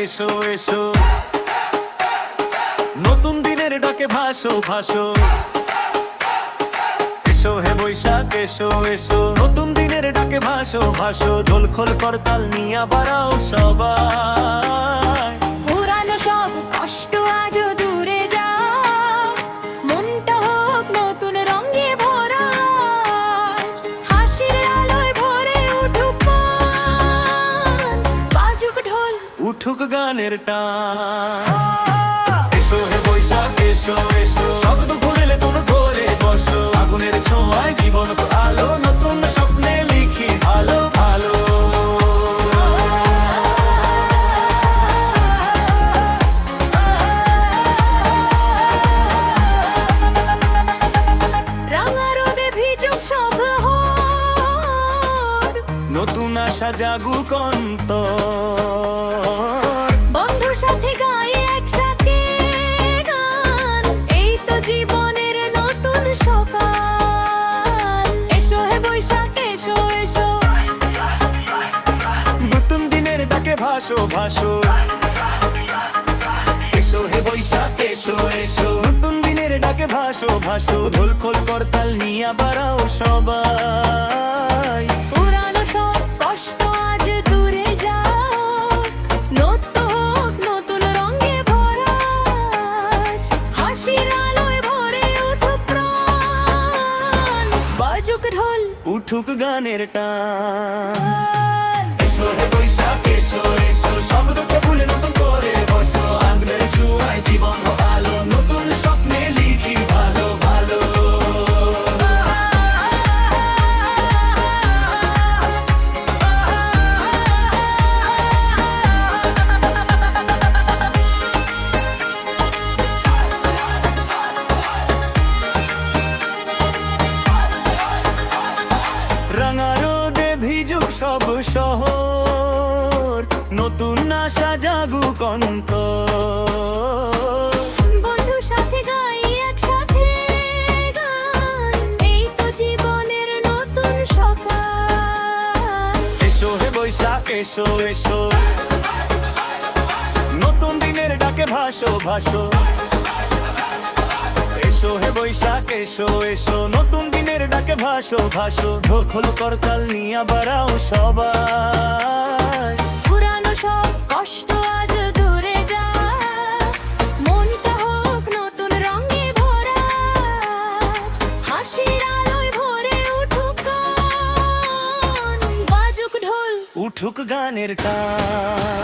এসো এসো, নতুন দিনের ডাকে ভাসো ভাসো। এসো হে বৈশাখ এসো এসো, নতুন দিনের ডাকে ভাসো ভাসো। ঢোল খোল করতাল নিয়া বাড়াও সবাই। পুরানো সব কষ্ট আজ দূরে যাও, মনটা হোক নতুন রঙে ভরা। হাসির আলোয় ভরে উঠুক মন, বাজুক ঢোল উঠুক গানের টান। এসো হে বৈশাখ এসো এসো, শব্দ ভুলে তুমি ঘরে বসো। আগুনের ছোঁয়ায় জীবন আলো, নতুন স্বপ্নে লিখি ভালো ভালো। রাঙা রোদে ভিজুক সব হোর, নতুন আশা জাগুক অন্তর। বন্ধুর সাথে গায়ে একসাথে গান, এই তো জীবনের নতুন সকাল। এসো হে বৈশাখ এসো এসো, নতুন দিনের ডাকে ভাসো ভাসো। এসো হে বৈশাখ এসো এসো, নতুন দিনের ডাকে ভাসো ভাসো। ঢোল খোল করতাল নিয়া বাড়াও সবাই। পুরানো সব কষ্ট আজ দূরে যাও, নতুন হোক নতুন রঙে ভরা। হাসির আলোয় ভরে উঠুক প্রাণ, বাজুক ঢোল উঠুক গানের টান। এসো হে বৈশাখ এসো এসো, শব্দকে ভুলে নতুন করে বসো। আগুনের ছোঁয়ায় জীবন আলো, নতুন স্বপ্নে লিখি ভালো ভালো। রাঙা রোদে ভিজুক সব শহর, নতুন আশা জাগুক অন্তর। বন্ধুর সাথে গাই একসাথে গান, এই তো জীবনের নতুন সকাল। এসো হে বৈশাখ এসো এসো, নতুন দিনের ডাকে ভাসো ভাসো। এসো হে বৈশাখ এসো এসো, নতুন দিনের ডাকে ভাসো ভাসো। ঢোল খোল করতাল নিয়া বাড়াও সবাই। পুরানো সব কষ্ট আজ দূরে যাও, মনটা হোক নতুন রঙে ভরা। হাসির আলোয় ভরে উঠুক গান, বাজুক ঢোল উঠুক গানের টান।